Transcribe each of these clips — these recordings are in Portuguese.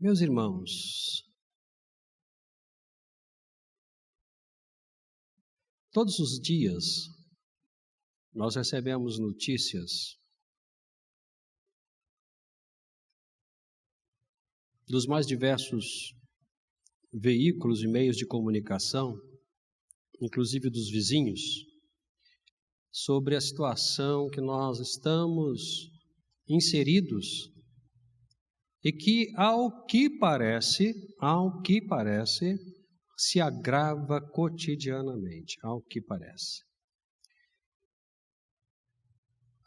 Meus irmãos, todos os dias nós recebemos notícias dos mais diversos veículos e meios de comunicação, inclusive dos vizinhos, sobre a situação que nós estamos inseridos e que, ao que parece, se agrava cotidianamente, ao que parece.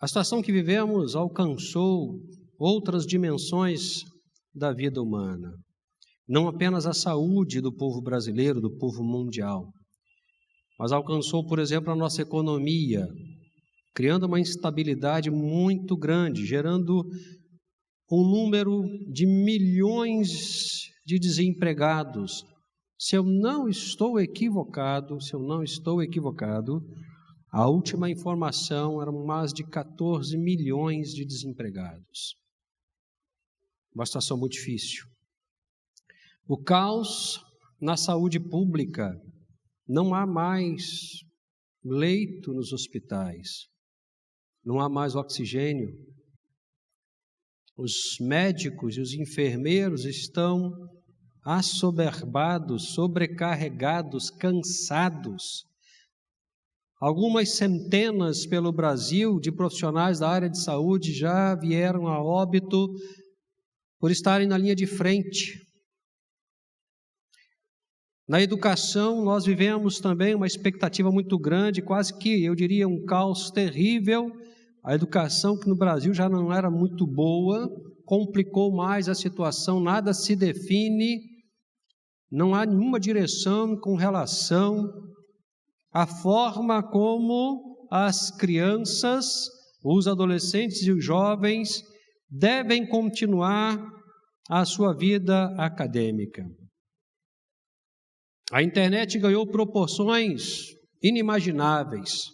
A situação que vivemos alcançou outras dimensões da vida humana, não apenas a saúde do povo brasileiro, do povo mundial, mas alcançou, por exemplo, a nossa economia, criando uma instabilidade muito grande, gerando um número de milhões de desempregados. Se eu não estou equivocado, a última informação eram mais de 14 milhões de desempregados. Uma situação muito difícil. O caos na saúde pública, não há mais leito nos hospitais, não há mais oxigênio. Os médicos e os enfermeiros estão assoberbados, sobrecarregados, cansados. Algumas centenas pelo Brasil de profissionais da área de saúde já vieram a óbito por estarem na linha de frente. Na educação, nós vivemos também uma expectativa muito grande, quase que, eu diria, um caos terrível. A educação, que no Brasil já não era muito boa, complicou mais a situação, nada se define, não há nenhuma direção com relação à forma como as crianças, os adolescentes e os jovens devem continuar a sua vida acadêmica. A internet ganhou proporções inimagináveis.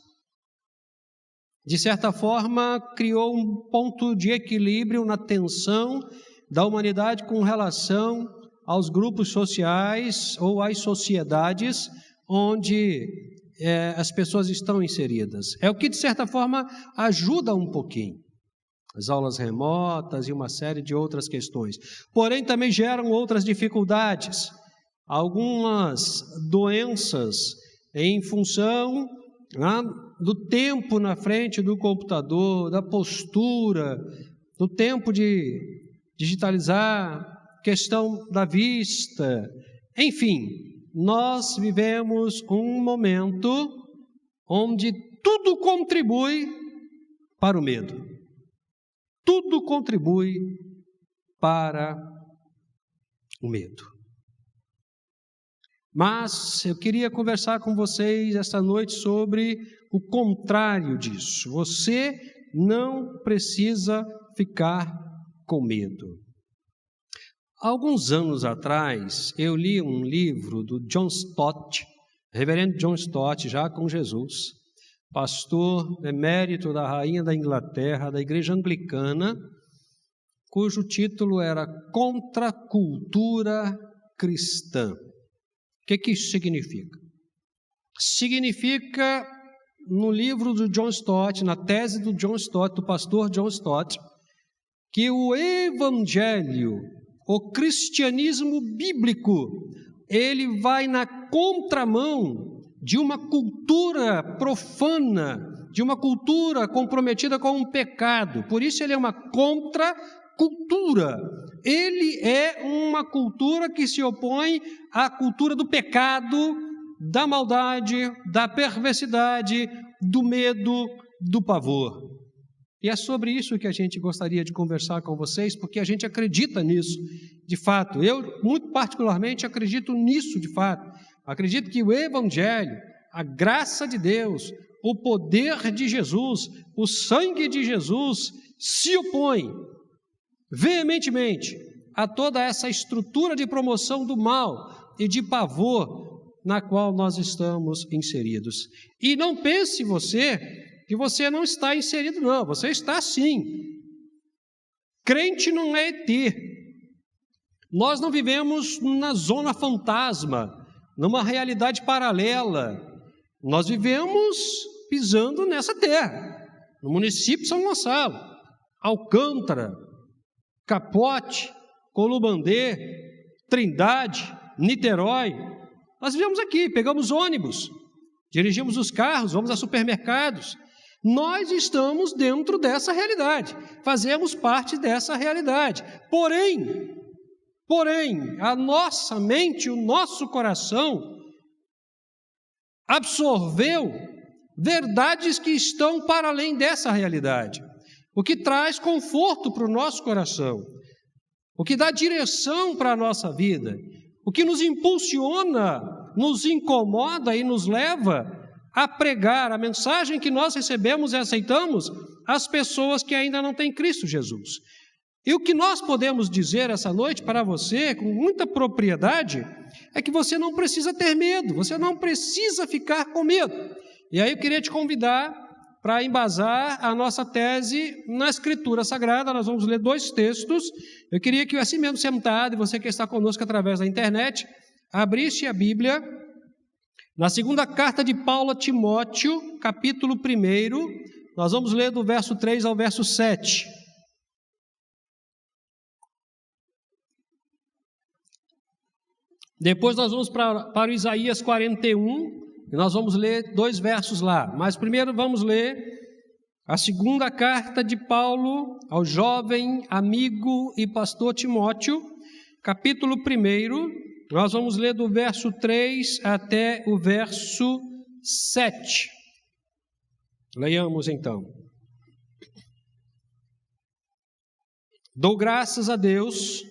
De certa forma, criou um ponto de equilíbrio na tensão da humanidade com relação aos grupos sociais ou às sociedades onde as pessoas estão inseridas. É o que, de certa forma, ajuda um pouquinho. As aulas remotas e uma série de outras questões. Porém, também geram outras dificuldades. Algumas doenças em função do tempo na frente do computador, da postura, do tempo de digitalizar, questão da vista. Enfim, nós vivemos um momento onde tudo contribui para o medo. Tudo contribui para o medo. Mas eu queria conversar com vocês esta noite sobre o contrário disso. Você não precisa ficar com medo. Há alguns anos atrás, eu li um livro do John Stott, reverendo John Stott, já com Jesus, pastor emérito da Rainha da Inglaterra, da Igreja Anglicana, cujo título era Contra a Cultura Cristã. O que isso significa? Significa, no livro do John Stott, na tese do John Stott, do pastor John Stott, que o evangelho, o cristianismo bíblico, ele vai na contramão de uma cultura profana, de uma cultura comprometida com um pecado. Por isso ele é uma contracultura. Ele é uma cultura que se opõe à cultura do pecado, da maldade, da perversidade, do medo, do pavor. E é sobre isso que a gente gostaria de conversar com vocês, porque a gente acredita nisso, de fato. Eu, muito particularmente, acredito nisso, de fato. Acredito que o Evangelho, a graça de Deus, o poder de Jesus, o sangue de Jesus, se opõe veementemente a toda essa estrutura de promoção do mal e de pavor na qual nós estamos inseridos. E não pense você que você não está inserido, não. Você está sim. Crente não é ET. Nós não vivemos na zona fantasma, numa realidade paralela. Nós vivemos pisando nessa terra, no município de São Gonçalo, Alcântara, Capote, Colubandê, Trindade, Niterói. Nós vivemos aqui, pegamos ônibus, dirigimos os carros, vamos a supermercados. Nós estamos dentro dessa realidade, fazemos parte dessa realidade. Porém, a nossa mente, o nosso coração absorveu verdades que estão para além dessa realidade, o que traz conforto para o nosso coração, o que dá direção para a nossa vida, o que nos impulsiona, nos incomoda e nos leva a pregar a mensagem que nós recebemos e aceitamos às pessoas que ainda não têm Cristo Jesus. E o que nós podemos dizer essa noite para você, com muita propriedade, é que você não precisa ter medo, você não precisa ficar com medo. E aí eu queria te convidar para embasar a nossa tese na Escritura Sagrada. Nós vamos ler 2 textos. Eu queria que, assim mesmo sentado, e você que está conosco através da internet, abrisse a Bíblia na segunda carta de Paulo a Timóteo, capítulo 1, nós vamos ler do verso 3 ao verso 7. Depois nós vamos para o Isaías 41, e nós vamos ler 2 versos lá. Mas primeiro vamos ler a segunda carta de Paulo ao jovem amigo e pastor Timóteo, capítulo 1, nós vamos ler do verso 3 até o verso 7. Leiamos então. Dou graças a Deus,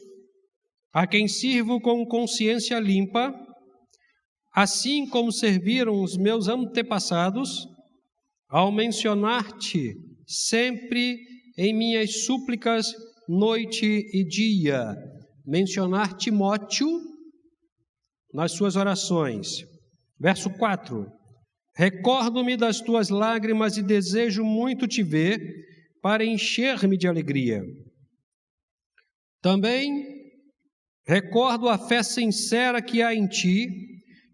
a quem sirvo com consciência limpa, assim como serviram os meus antepassados, ao mencionar-te sempre em minhas súplicas, noite e dia, mencionar Timóteo nas suas orações. Verso 4. Recordo-me das tuas lágrimas e desejo muito te ver, para encher-me de alegria. Também recordo a fé sincera que há em ti,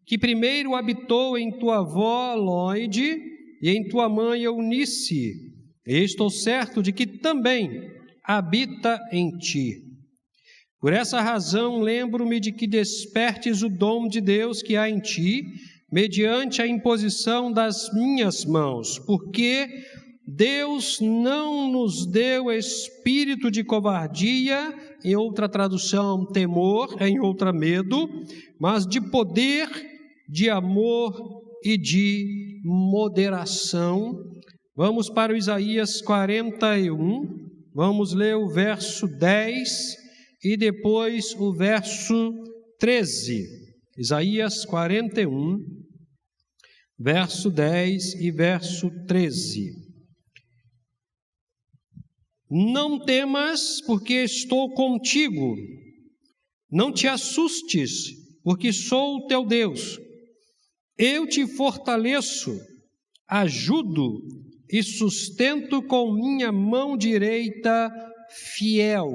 que primeiro habitou em tua avó Loide e em tua mãe Eunice, e estou certo de que também habita em ti. Por essa razão, lembro-me de que despertes o dom de Deus que há em ti, mediante a imposição das minhas mãos, porque Deus não nos deu espírito de covardia, em outra tradução, temor, em outra, medo, mas de poder, de amor e de moderação. Vamos para o Isaías 41, vamos ler o verso 10 e depois o verso 13. Isaías 41, verso 10 e verso 13. Não temas, porque estou contigo. Não te assustes, porque sou o teu Deus. Eu te fortaleço, ajudo e sustento com minha mão direita fiel.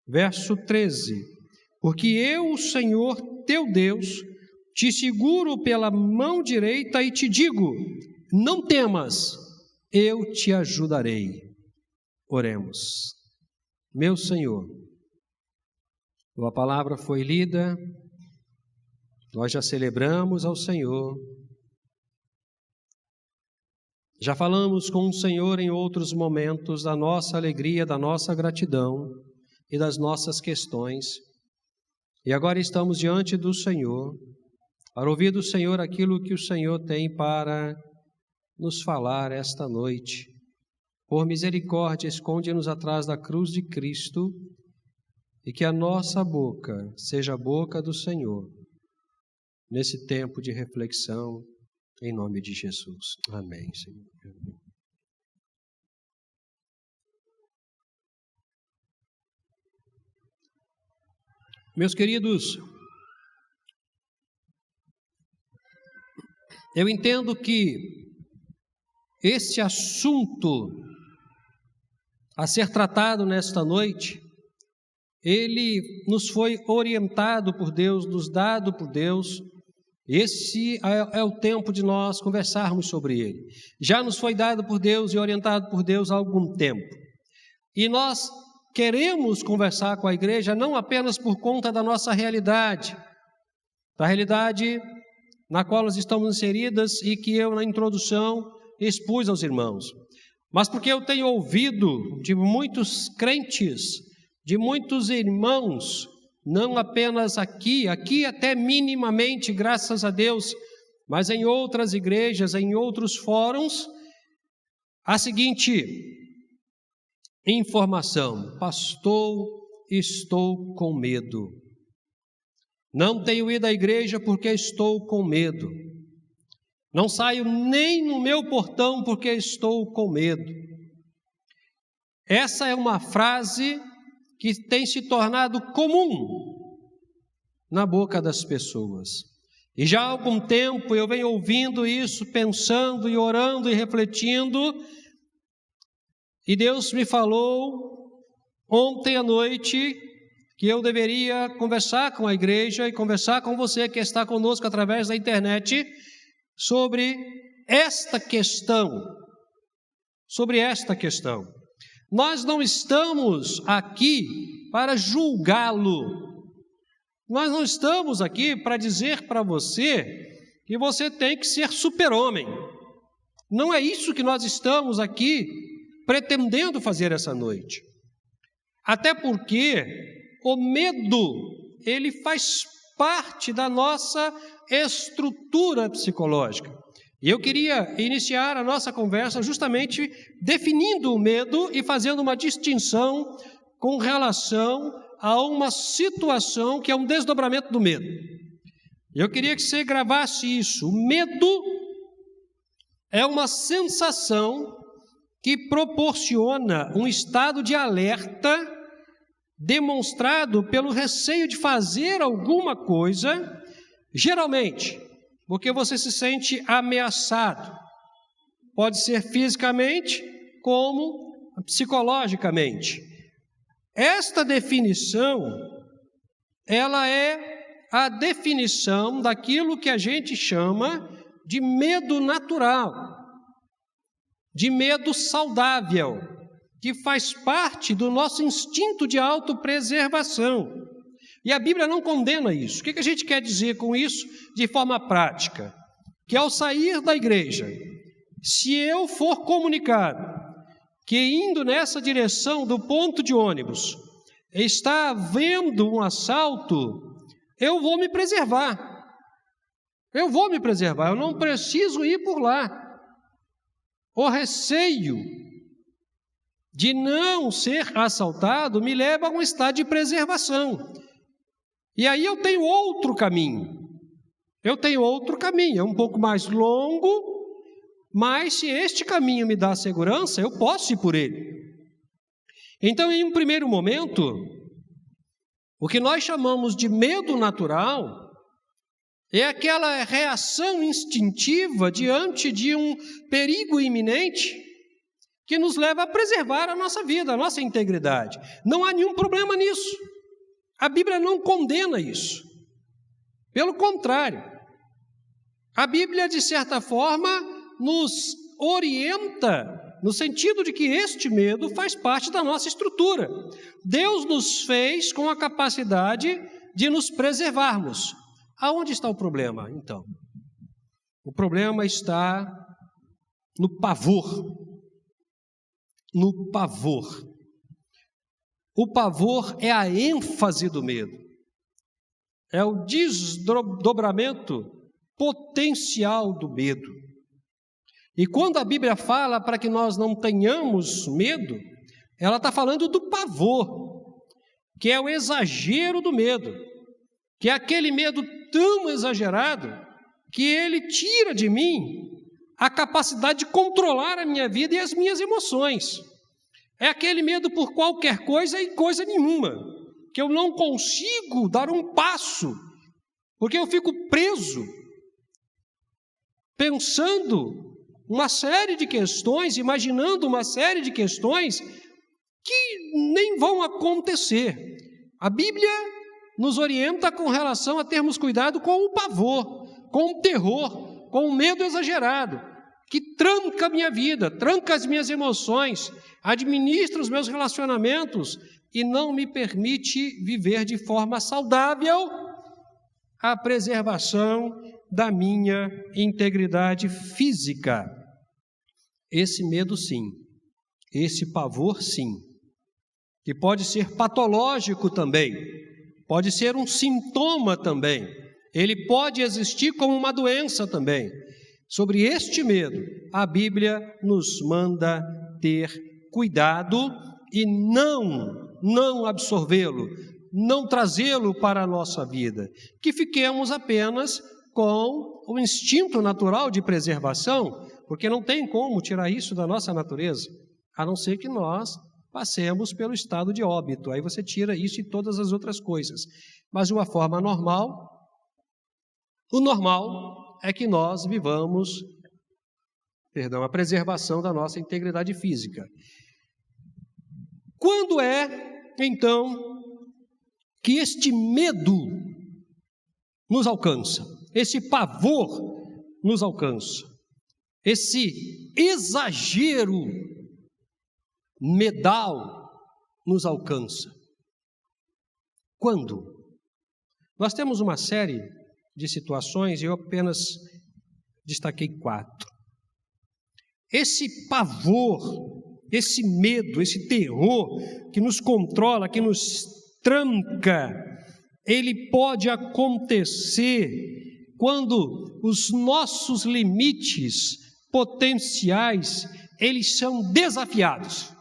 Verso 13. Porque eu, o Senhor teu Deus, te seguro pela mão direita e te digo: não temas, eu te ajudarei. Oremos. Meu Senhor, tua palavra foi lida, nós já celebramos ao Senhor, já falamos com o Senhor em outros momentos da nossa alegria, da nossa gratidão e das nossas questões, e agora estamos diante do Senhor, para ouvir do Senhor aquilo que o Senhor tem para nos falar esta noite. Por misericórdia, esconde-nos atrás da cruz de Cristo e que a nossa boca seja a boca do Senhor, nesse tempo de reflexão, em nome de Jesus. Amém, Senhor. Meus queridos, eu entendo que esse assunto a ser tratado nesta noite ele nos foi orientado por Deus, nos dado por Deus. Esse é o tempo de nós conversarmos sobre ele. Já nos foi dado por Deus e orientado por Deus há algum tempo. E nós queremos conversar com a igreja não apenas por conta da nossa realidade, da realidade na qual nós estamos inseridas e que eu, na introdução, expus aos irmãos, mas porque eu tenho ouvido de muitos crentes, de muitos irmãos, não apenas aqui até minimamente, graças a Deus, mas em outras igrejas, em outros fóruns, a seguinte informação: pastor, estou com medo. Não tenho ido à igreja porque estou com medo. Não saio nem no meu portão porque estou com medo. Essa é uma frase que tem se tornado comum na boca das pessoas. E já há algum tempo eu venho ouvindo isso, pensando e orando e refletindo, e Deus me falou ontem à noite que eu deveria conversar com a igreja e conversar com você que está conosco através da internet sobre esta questão. Nós não estamos aqui para julgá-lo. Nós não estamos aqui para dizer para você que você tem que ser super-homem. Não é isso que nós estamos aqui pretendendo fazer essa noite. Até porque o medo, ele faz parte da nossa estrutura psicológica. E eu queria iniciar a nossa conversa justamente definindo o medo e fazendo uma distinção com relação a uma situação que é um desdobramento do medo. Eu queria que você gravasse isso. O medo é uma sensação que proporciona um estado de alerta demonstrado pelo receio de fazer alguma coisa, geralmente porque você se sente ameaçado. Pode ser fisicamente como psicologicamente. Esta definição, ela é a definição daquilo que a gente chama de medo natural, de medo saudável, que faz parte do nosso instinto de autopreservação. E a Bíblia não condena isso. O que a gente quer dizer com isso de forma prática? Que ao sair da igreja, se eu for comunicado que indo nessa direção do ponto de ônibus está havendo um assalto, eu vou me preservar. Eu não preciso ir por lá. O receio de não ser assaltado me leva a um estado de preservação. E aí eu tenho outro caminho, é um pouco mais longo, mas se este caminho me dá segurança, eu posso ir por ele. Então, em um primeiro momento, o que nós chamamos de medo natural é aquela reação instintiva diante de um perigo iminente que nos leva a preservar a nossa vida, a nossa integridade. Não há nenhum problema nisso. A Bíblia não condena isso. Pelo contrário, a Bíblia, de certa forma, nos orienta no sentido de que este medo faz parte da nossa estrutura. Deus nos fez com a capacidade de nos preservarmos. Aonde está o problema, então? O problema está no pavor. No pavor. O pavor é a ênfase do medo. É o desdobramento potencial do medo. E quando a Bíblia fala para que nós não tenhamos medo, ela está falando do pavor, que é o exagero do medo, que é aquele medo tão exagerado que ele tira de mim a capacidade de controlar a minha vida e as minhas emoções. É aquele medo por qualquer coisa e coisa nenhuma, que eu não consigo dar um passo, porque eu fico preso, pensando uma série de questões, imaginando uma série de questões que nem vão acontecer. A Bíblia nos orienta com relação a termos cuidado com o pavor, com o terror, com o medo exagerado, que tranca a minha vida, tranca as minhas emoções, administra os meus relacionamentos e não me permite viver de forma saudável a preservação da minha integridade física. Esse medo, sim. Esse pavor, sim. Que pode ser patológico também. Pode ser um sintoma também. Ele pode existir como uma doença também. Sobre este medo, a Bíblia nos manda ter cuidado e não absorvê-lo, não trazê-lo para a nossa vida. Que fiquemos apenas com o instinto natural de preservação, porque não tem como tirar isso da nossa natureza, a não ser que nós passemos pelo estado de óbito. Aí você tira isso e todas as outras coisas. Mas de uma forma normal, o normal é que nós vivamos, a preservação da nossa integridade física. Quando é, então, que este medo nos alcança, esse pavor nos alcança, esse exagero medal nos alcança? Quando? Nós temos uma série de situações e eu apenas destaquei 4. Esse pavor, esse medo, esse terror que nos controla, que nos tranca, ele pode acontecer quando os nossos limites potenciais, eles são desafiados.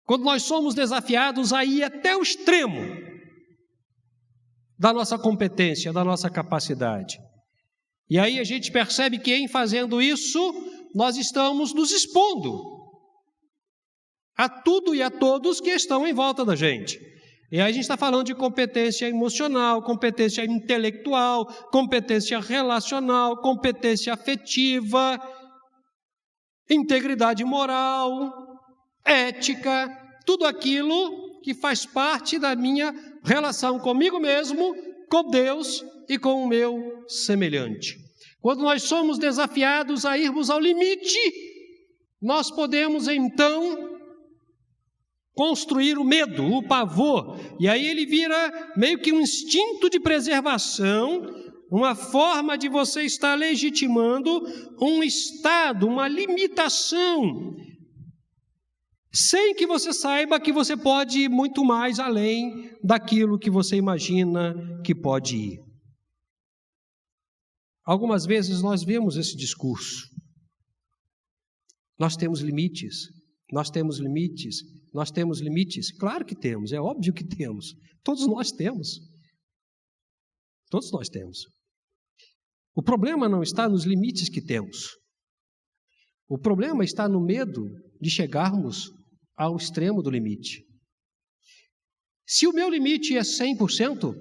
Quando nós somos desafiados a ir até o extremo da nossa competência, da nossa capacidade. E aí a gente percebe que em fazendo isso, nós estamos nos expondo a tudo e a todos que estão em volta da gente. E aí a gente está falando de competência emocional, competência intelectual, competência relacional, competência afetiva, integridade moral, ética, tudo aquilo que faz parte da minha relação comigo mesmo, com Deus e com o meu semelhante. Quando nós somos desafiados a irmos ao limite, nós podemos então construir o medo, o pavor, e aí ele vira meio que um instinto de preservação, uma forma de você estar legitimando um estado, uma limitação, sem que você saiba que você pode ir muito mais além daquilo que você imagina que pode ir. Algumas vezes nós vemos esse discurso. Nós temos limites, nós temos limites, nós temos limites. Claro que temos, é óbvio que temos. Todos nós temos. Todos nós temos. O problema não está nos limites que temos. O problema está no medo de chegarmos ao extremo do limite. Se o meu limite é 100%,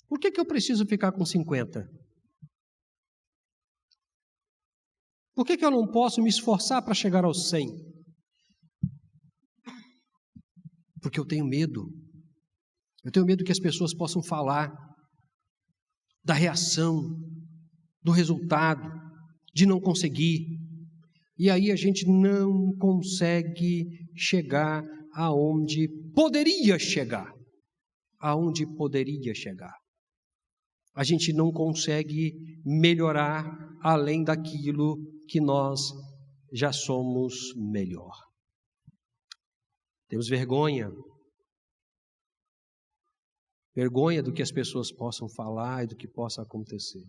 por que eu preciso ficar com 50%? Por que eu não posso me esforçar para chegar aos 100%? Porque eu tenho medo. Eu tenho medo que as pessoas possam falar da reação, do resultado, de não conseguir. E aí a gente não consegue chegar aonde poderia chegar. Aonde poderia chegar. A gente não consegue melhorar além daquilo que nós já somos melhor. Temos vergonha. Vergonha do que as pessoas possam falar e do que possa acontecer.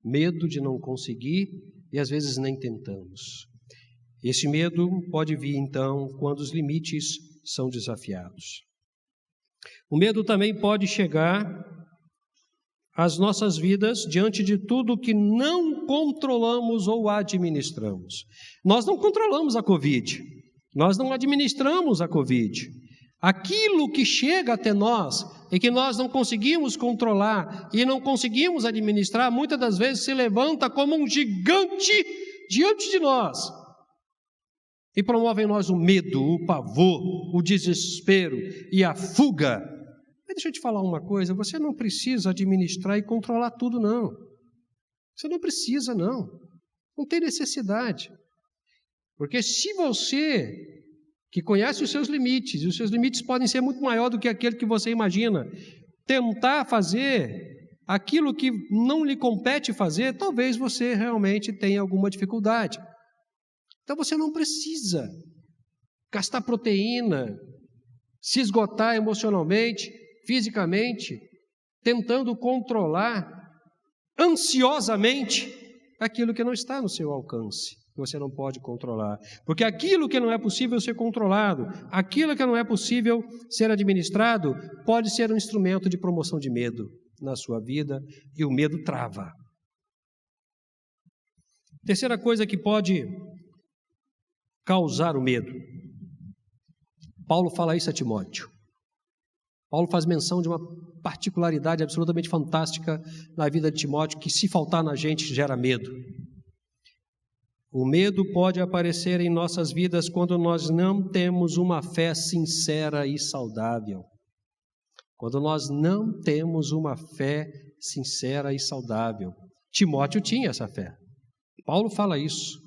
Medo de não conseguir e às vezes nem tentamos. Esse medo pode vir, então, quando os limites são desafiados. O medo também pode chegar às nossas vidas diante de tudo que não controlamos ou administramos. Nós não controlamos a Covid, nós não administramos a Covid. Aquilo que chega até nós e que nós não conseguimos controlar e não conseguimos administrar, muitas das vezes se levanta como um gigante diante de nós. E promove em nós o medo, o pavor, o desespero e a fuga Mas deixa eu te falar uma coisa, você não precisa administrar e controlar tudo, não. Você não precisa, não. Não tem necessidade. Porque se você, que conhece os seus limites, e os seus limites podem ser muito maior do que aquele que você imagina, tentar fazer aquilo que não lhe compete fazer, talvez você realmente tenha alguma dificuldade. Então você não precisa gastar proteína, se esgotar emocionalmente, fisicamente, tentando controlar ansiosamente aquilo que não está no seu alcance, que você não pode controlar. Porque aquilo que não é possível ser controlado, aquilo que não é possível ser administrado, pode ser um instrumento de promoção de medo na sua vida, e o medo trava. Terceira coisa que pode causar o medo. Paulo fala isso a Timóteo. Paulo faz menção de uma particularidade absolutamente fantástica na vida de Timóteo, que se faltar na gente gera medo. O medo pode aparecer em nossas vidas quando nós não temos uma fé sincera e saudável. Quando nós não temos uma fé sincera e saudável. Timóteo tinha essa fé. Paulo fala isso.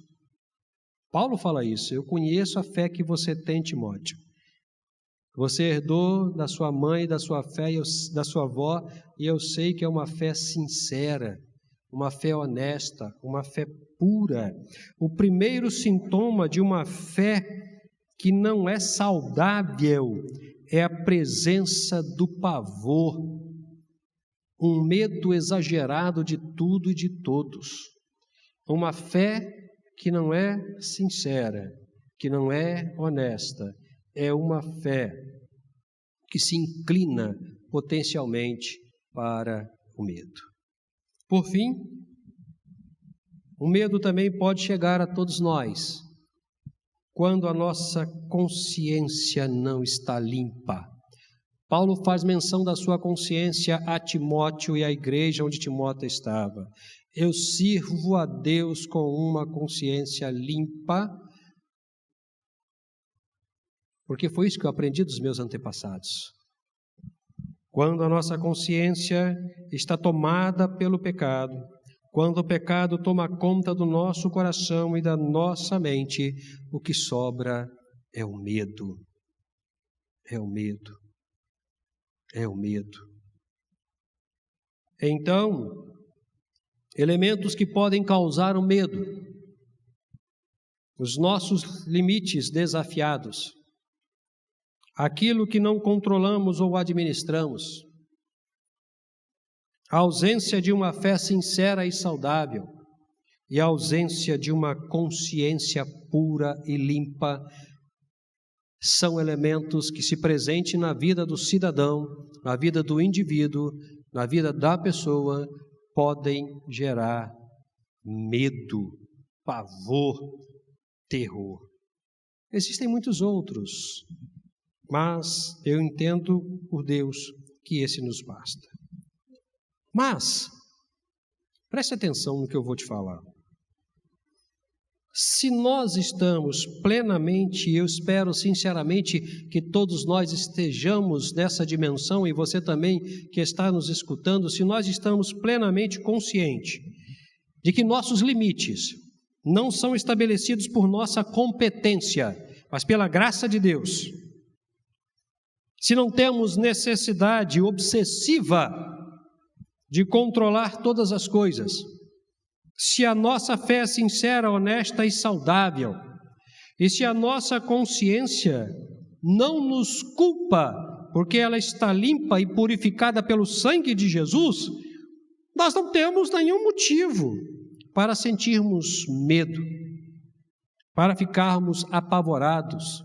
Paulo fala isso. Eu conheço a fé que você tem, Timóteo. Você herdou da sua mãe, da sua fé, da sua avó, e eu sei que é uma fé sincera, uma fé honesta, uma fé pura. O primeiro sintoma de uma fé que não é saudável é a presença do pavor, um medo exagerado de tudo e de todos. Uma fé que não é sincera, que não é honesta, é uma fé que se inclina potencialmente para o medo. Por fim, o medo também pode chegar a todos nós quando a nossa consciência não está limpa. Paulo faz menção da sua consciência a Timóteo e à igreja onde Timóteo estava. Eu sirvo a Deus com uma consciência limpa, porque foi isso que eu aprendi dos meus antepassados. Quando a nossa consciência está tomada pelo pecado, quando o pecado toma conta do nosso coração e da nossa mente, o que sobra é o medo. É o medo. É o medo. Então, elementos que podem causar o medo. Os nossos limites desafiados. Aquilo que não controlamos ou administramos, a ausência de uma fé sincera e saudável e a ausência de uma consciência pura e limpa são elementos que se presentem na vida do cidadão, na vida do indivíduo, na vida da pessoa, podem gerar medo, pavor, terror. Existem muitos outros, mas eu entendo por Deus que esse nos basta. Mas, preste atenção no que eu vou te falar. Se nós estamos plenamente, eu espero sinceramente que todos nós estejamos nessa dimensão, e você também que está nos escutando, se nós estamos plenamente conscientes de que nossos limites não são estabelecidos por nossa competência, mas pela graça de Deus. Se não temos necessidade obsessiva de controlar todas as coisas, se a nossa fé é sincera, honesta e saudável, e se a nossa consciência não nos culpa, porque ela está limpa e purificada pelo sangue de Jesus, nós não temos nenhum motivo para sentirmos medo, para ficarmos apavorados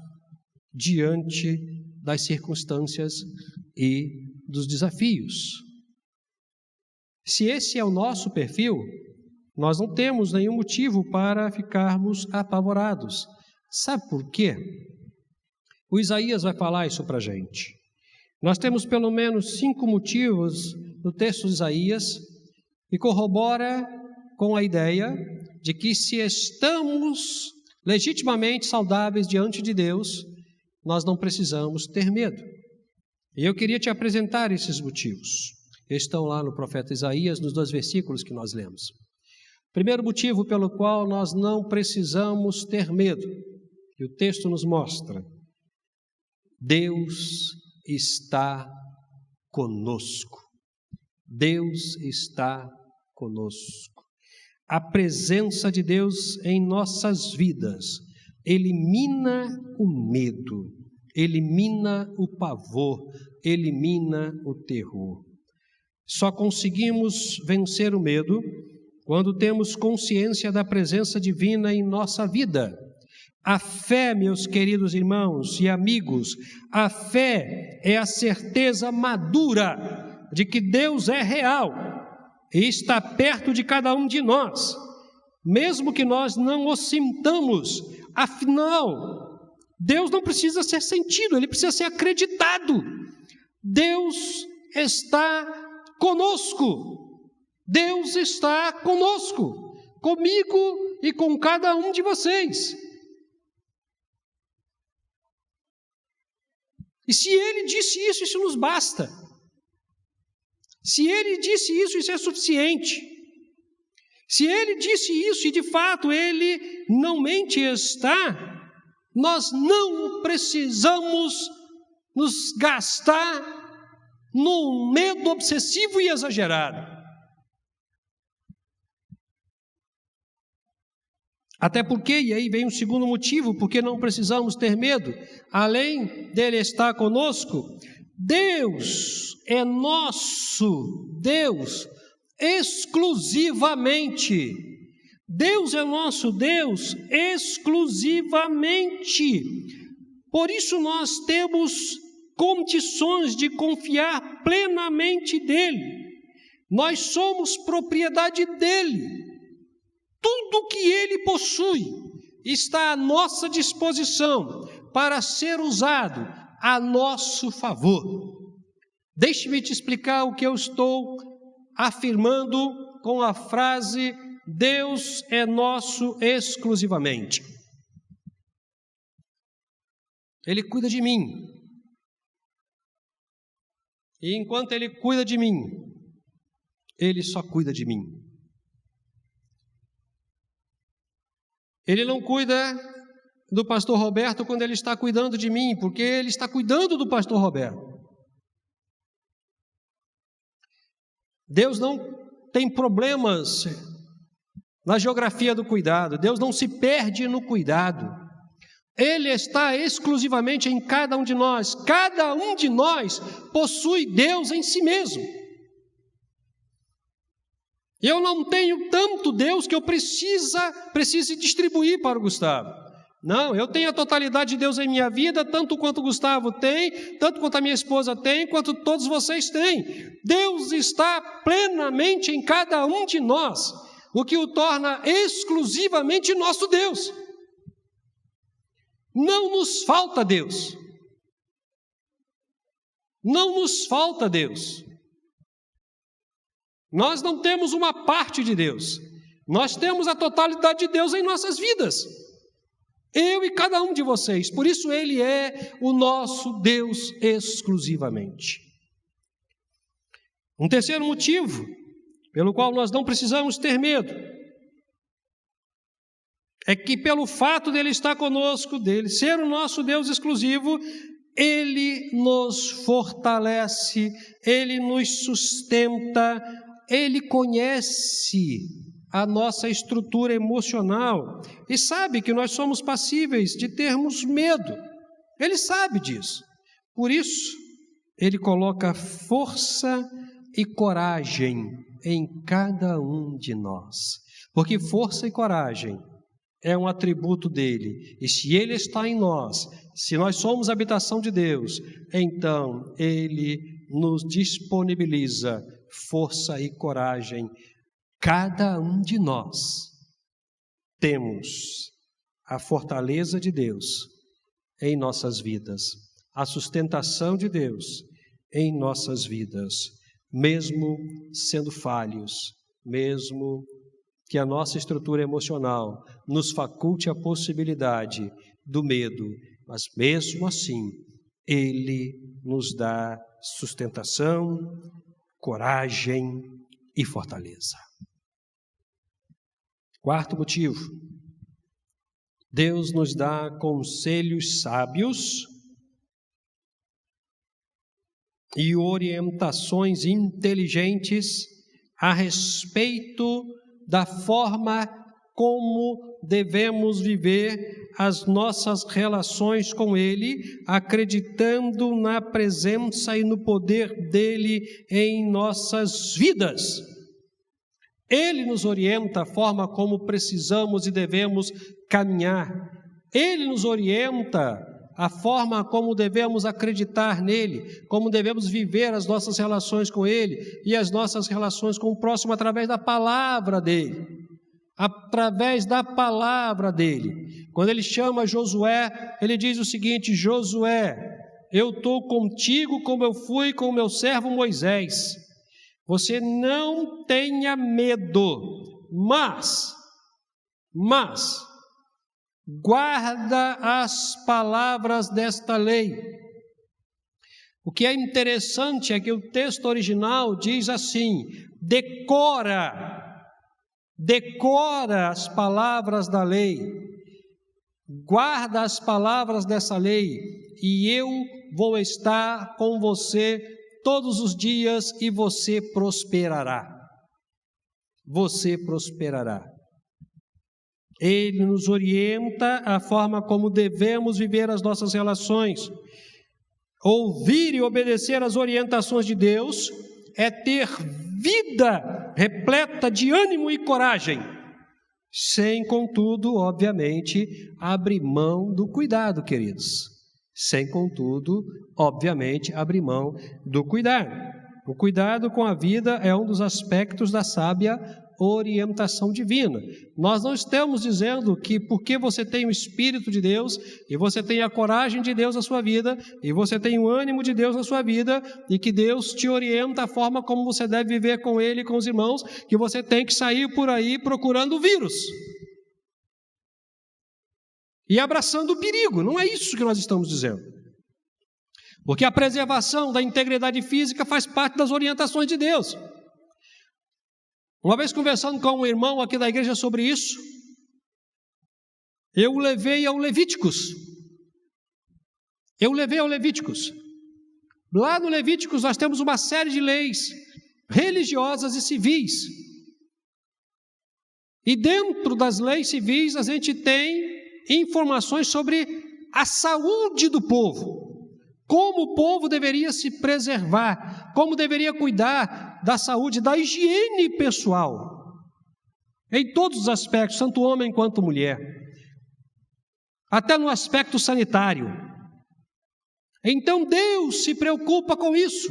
diante das circunstâncias e dos desafios. Se esse é o nosso perfil, nós não temos nenhum motivo para ficarmos apavorados. Sabe por quê? O Isaías vai falar isso para a gente. Nós temos pelo menos 5 motivos no texto de Isaías e corrobora com a ideia de que se estamos legitimamente saudáveis diante de Deus, nós não precisamos ter medo. E eu queria te apresentar esses motivos. Estão lá no profeta Isaías, nos 2 versículos que nós lemos. Primeiro motivo pelo qual nós não precisamos ter medo, e o texto nos mostra: Deus está conosco. Deus está conosco. A presença de Deus em nossas vidas elimina o medo, elimina o pavor, elimina o terror. Só conseguimos vencer o medo quando temos consciência da presença divina em nossa vida. A fé, meus queridos irmãos e amigos, a fé é a certeza madura de que Deus é real e está perto de cada um de nós, mesmo que nós não o sintamos. Afinal, Deus não precisa ser sentido, Ele precisa ser acreditado. Deus está conosco. Deus está conosco, comigo e com cada um de vocês. E se Ele disse isso, isso nos basta. Se Ele disse isso, isso é suficiente. Se Ele disse isso e de fato Ele não mente está, nós não precisamos nos gastar num medo obsessivo e exagerado. Até porque, e aí vem um segundo motivo, porque não precisamos ter medo, além dele estar conosco, Deus é nosso Deus exclusivamente. Deus é nosso Deus exclusivamente. Por isso nós temos condições de confiar plenamente nele. Nós somos propriedade dele. Tudo que Ele possui está à nossa disposição para ser usado a nosso favor. Deixe-me te explicar o que eu estou afirmando com a frase Deus é nosso exclusivamente. Ele cuida de mim. E enquanto Ele cuida de mim, Ele só cuida de mim. Ele não cuida do pastor Roberto quando ele está cuidando de mim, porque ele está cuidando do pastor Roberto. Deus não tem problemas na geografia do cuidado. Deus não se perde no cuidado. Ele está exclusivamente em cada um de nós. Cada um de nós possui Deus em si mesmo. Eu não tenho tanto Deus que eu precise distribuir para o Gustavo. Não, eu tenho a totalidade de Deus em minha vida, tanto quanto o Gustavo tem, tanto quanto a minha esposa tem, quanto todos vocês têm. Deus está plenamente em cada um de nós, o que o torna exclusivamente nosso Deus. Não nos falta Deus. Não nos falta Deus. Nós não temos uma parte de Deus, nós temos a totalidade de Deus em nossas vidas, eu e cada um de vocês, por isso Ele é o nosso Deus exclusivamente. Um terceiro motivo, pelo qual nós não precisamos ter medo, é que pelo fato dele estar conosco, dele ser o nosso Deus exclusivo, Ele nos fortalece, Ele nos sustenta, Ele conhece a nossa estrutura emocional e sabe que nós somos passíveis de termos medo. Ele sabe disso. Por isso, Ele coloca força e coragem em cada um de nós. Porque força e coragem é um atributo dele. E se Ele está em nós, se nós somos habitação de Deus, então Ele nos disponibiliza força e coragem. Cada um de nós temos a fortaleza de Deus em nossas vidas, a sustentação de Deus em nossas vidas, mesmo sendo falhos, mesmo que a nossa estrutura emocional nos faculte a possibilidade do medo, mas mesmo assim, Ele nos dá sustentação, coragem e fortaleza. Quarto motivo, Deus nos dá conselhos sábios e orientações inteligentes a respeito da forma como devemos viver as nossas relações com Ele, acreditando na presença e no poder dEle em nossas vidas. Ele nos orienta a forma como precisamos e devemos caminhar. Ele nos orienta a forma como devemos acreditar nele, como devemos viver as nossas relações com Ele e as nossas relações com o próximo através da palavra dEle. Através da palavra dEle. Quando Ele chama Josué, Ele diz o seguinte: Josué, eu estou contigo como eu fui com o meu servo Moisés. Você não tenha medo, mas guarda as palavras desta lei. O que é interessante é que o texto original diz assim: decora as palavras da lei, guarda as palavras dessa lei, e eu vou estar com você todos os dias e você prosperará. Você prosperará. Ele nos orienta a forma como devemos viver as nossas relações. Ouvir e obedecer às orientações de Deus é ter vida repleta de ânimo e coragem, sem, contudo, obviamente, abrir mão do cuidado, queridos. Sem, contudo, obviamente, abrir mão do cuidado. O cuidado com a vida é um dos aspectos da sábia orientação divina. Nós não estamos dizendo que porque você tem o Espírito de Deus, e você tem a coragem de Deus na sua vida, e você tem o ânimo de Deus na sua vida, e que Deus te orienta a forma como você deve viver com Ele e com os irmãos, que você tem que sair por aí procurando o vírus e abraçando o perigo. Não é isso que nós estamos dizendo. Porque a preservação da integridade física faz parte das orientações de Deus. Uma vez conversando com um irmão aqui da igreja sobre isso, eu o levei ao Levíticos. Lá no Levíticos nós temos uma série de leis religiosas e civis. E dentro das leis civis a gente tem informações sobre a saúde do povo. Como o povo deveria se preservar, como deveria cuidar da saúde, da higiene pessoal, em todos os aspectos, tanto homem quanto mulher, até no aspecto sanitário. Então Deus se preocupa com isso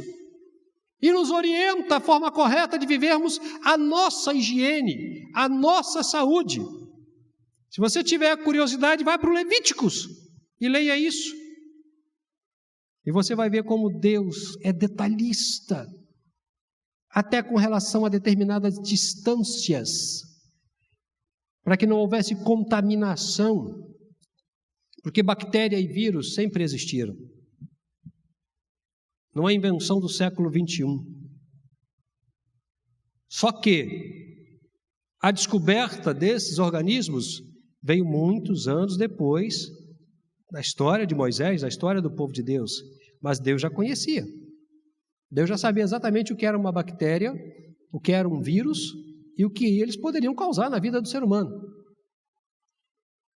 e nos orienta a forma correta de vivermos a nossa higiene, a nossa saúde. Se você tiver curiosidade, vai para o Levíticos e leia isso. E você vai ver como Deus é detalhista, até com relação a determinadas distâncias, para que não houvesse contaminação, porque bactéria e vírus sempre existiram. Não é invenção do século XXI. Só que a descoberta desses organismos veio muitos anos depois da história de Moisés, da história do povo de Deus. Mas Deus já conhecia. Deus já sabia exatamente o que era uma bactéria, o que era um vírus e o que eles poderiam causar na vida do ser humano.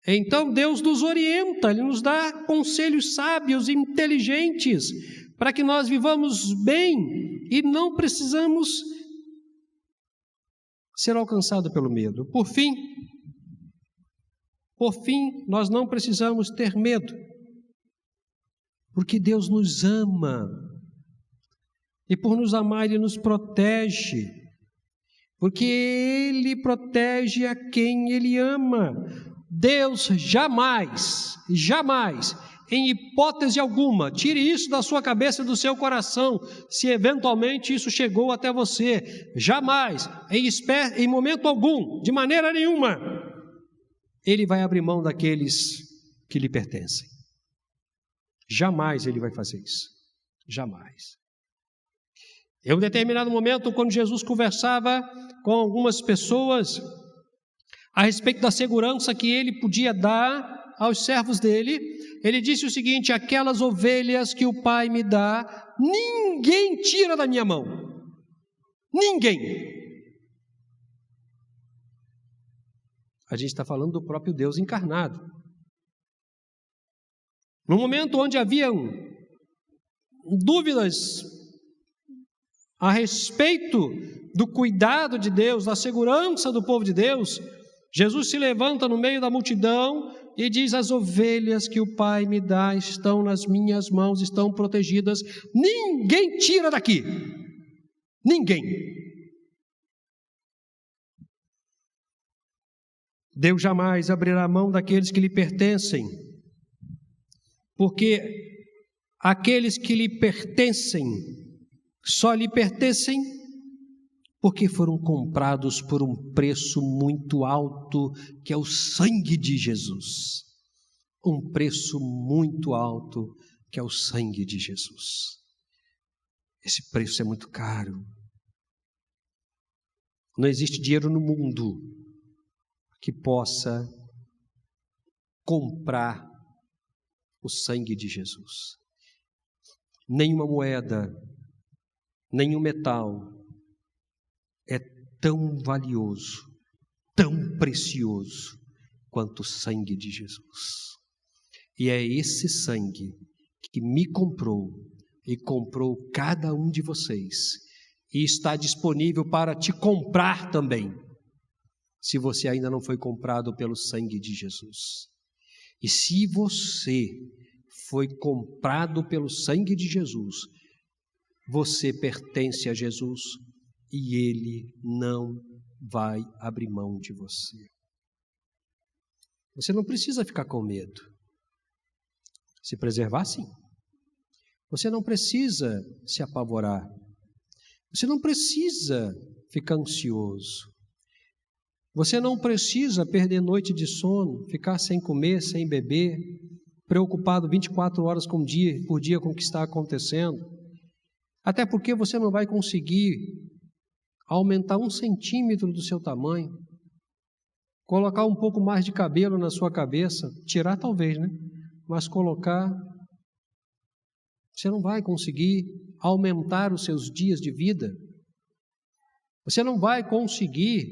Então Deus nos orienta, Ele nos dá conselhos sábios e inteligentes para que nós vivamos bem e não precisamos ser alcançados pelo medo. Por fim, nós não precisamos ter medo, porque Deus nos ama, e por nos amar Ele nos protege, porque Ele protege a quem Ele ama. Deus jamais, em hipótese alguma, tire isso da sua cabeça e do seu coração, se eventualmente isso chegou até você, jamais, em momento algum, de maneira nenhuma, Ele vai abrir mão daqueles que lhe pertencem. Jamais ele vai fazer isso. Jamais. Em um determinado momento, quando Jesus conversava com algumas pessoas a respeito da segurança que ele podia dar aos servos dele, ele disse o seguinte: aquelas ovelhas que o Pai me dá, ninguém tira da minha mão. Ninguém. A gente está falando do próprio Deus encarnado. No momento onde haviam dúvidas a respeito do cuidado de Deus, da segurança do povo de Deus, Jesus se levanta no meio da multidão e diz: as ovelhas que o Pai me dá estão nas minhas mãos, estão protegidas, ninguém tira daqui. Ninguém. Deus jamais abrirá mão daqueles que lhe pertencem, porque aqueles que lhe pertencem só lhe pertencem porque foram comprados por um preço muito alto, que é o sangue de Jesus. Um preço muito alto, que é o sangue de Jesus. Esse preço é muito caro. Não existe dinheiro no mundo que possa comprar o sangue de Jesus. Nenhuma moeda, nenhum metal é tão valioso, tão precioso quanto o sangue de Jesus. E é esse sangue que me comprou e comprou cada um de vocês, e está disponível para te comprar também, se você ainda não foi comprado pelo sangue de Jesus. E se você foi comprado pelo sangue de Jesus, você pertence a Jesus e Ele não vai abrir mão de você. Você não precisa ficar com medo. Se preservar, sim. Você não precisa se apavorar. Você não precisa ficar ansioso. Você não precisa perder noite de sono, ficar sem comer, sem beber, preocupado 24 horas por dia com o que está acontecendo. Até porque você não vai conseguir aumentar 1 centímetro do seu tamanho, colocar um pouco mais de cabelo na sua cabeça, tirar talvez, né? Mas colocar, você não vai conseguir aumentar os seus dias de vida. Você não vai conseguir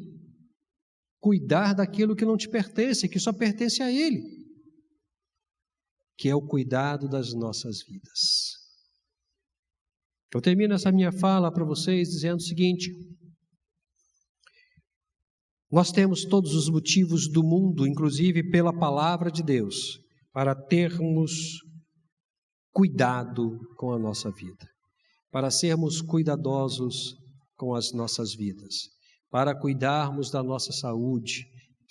cuidar daquilo que não te pertence, que só pertence a Ele, que é o cuidado das nossas vidas. Eu termino essa minha fala para vocês dizendo o seguinte: nós temos todos os motivos do mundo, inclusive pela palavra de Deus, para termos cuidado com a nossa vida, para sermos cuidadosos com as nossas vidas, para cuidarmos da nossa saúde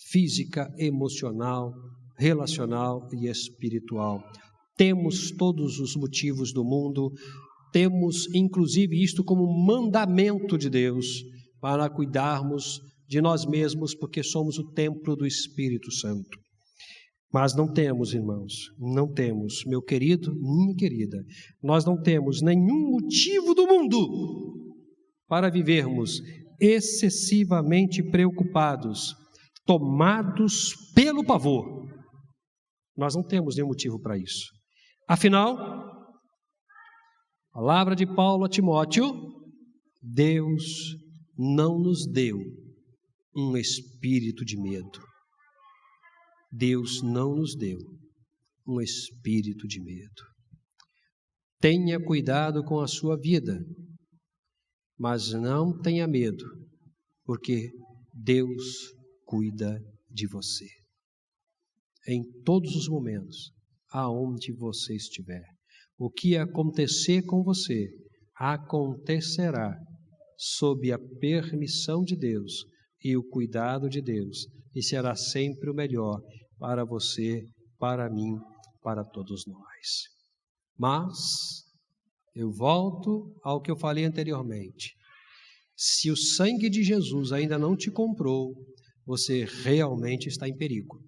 física, emocional, relacional e espiritual. Temos todos os motivos do mundo, temos inclusive isto como mandamento de Deus, para cuidarmos de nós mesmos, porque somos o templo do Espírito Santo. Mas não temos, irmãos, não temos, meu querido, minha querida, nós não temos nenhum motivo do mundo para vivermos excessivamente preocupados, tomados pelo pavor. Nós não temos nenhum motivo para isso. Afinal, a palavra de Paulo a Timóteo: Deus não nos deu um espírito de medo. Deus não nos deu um espírito de medo. Tenha cuidado com a sua vida, mas não tenha medo, porque Deus cuida de você. Em todos os momentos, aonde você estiver, o que acontecer com você, acontecerá sob a permissão de Deus e o cuidado de Deus, e será sempre o melhor para você, para mim, para todos nós. Mas eu volto ao que eu falei anteriormente. Se o sangue de Jesus ainda não te comprou, você realmente está em perigo.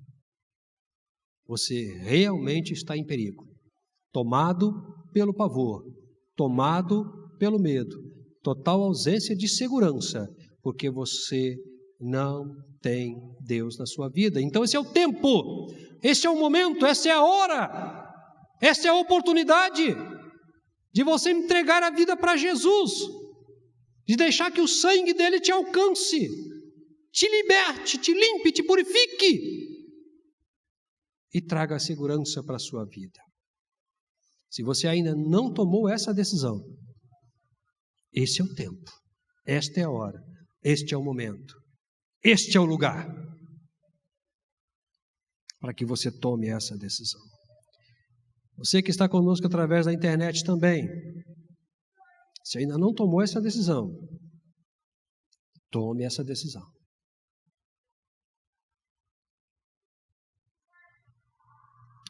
Você realmente está em perigo. tomado pelo pavor, tomado pelo medo, total ausência de segurança, porque você não tem Deus na sua vida. Então esse é o tempo, esse é o momento, essa é a hora, essa é a oportunidade de você entregar a vida para Jesus, de deixar que o sangue dele te alcance, te liberte, te limpe, te purifique e traga a segurança para a sua vida. Se você ainda não tomou essa decisão, esse é o tempo, esta é a hora, este é o momento, este é o lugar para que você tome essa decisão. Você que está conosco através da internet também, se ainda não tomou essa decisão, tome essa decisão.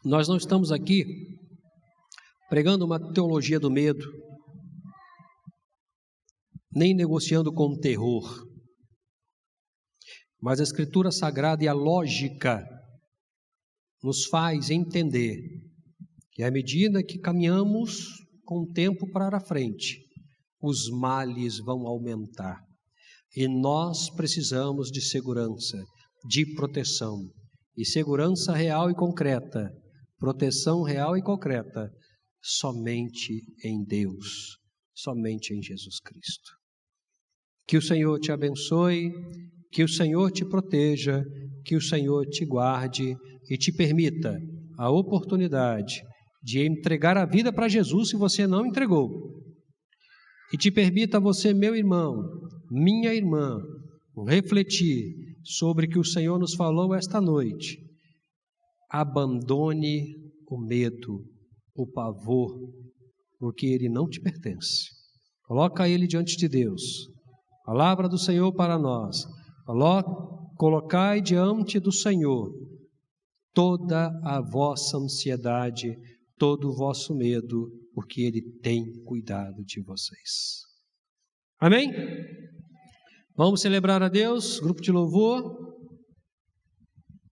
Nós não estamos aqui pregando uma teologia do medo, nem negociando com o terror, mas a Escritura Sagrada e a lógica nos faz entender que à medida que caminhamos com o tempo para a frente, os males vão aumentar e nós precisamos de segurança, de proteção, e segurança real e concreta, proteção real e concreta, somente em Deus, somente em Jesus Cristo. Que o Senhor te abençoe, que o Senhor te proteja, que o Senhor te guarde e te permita a oportunidade de entregar a vida para Jesus se você não entregou. E te permita você, meu irmão, minha irmã, refletir sobre o que o Senhor nos falou esta noite. Abandone o medo, o pavor, porque ele não te pertence. Coloca ele diante de Deus. Palavra do Senhor para nós. Colocai diante do Senhor toda a vossa ansiedade, todo o vosso medo, porque Ele tem cuidado de vocês. Amém? Vamos celebrar a Deus, grupo de louvor.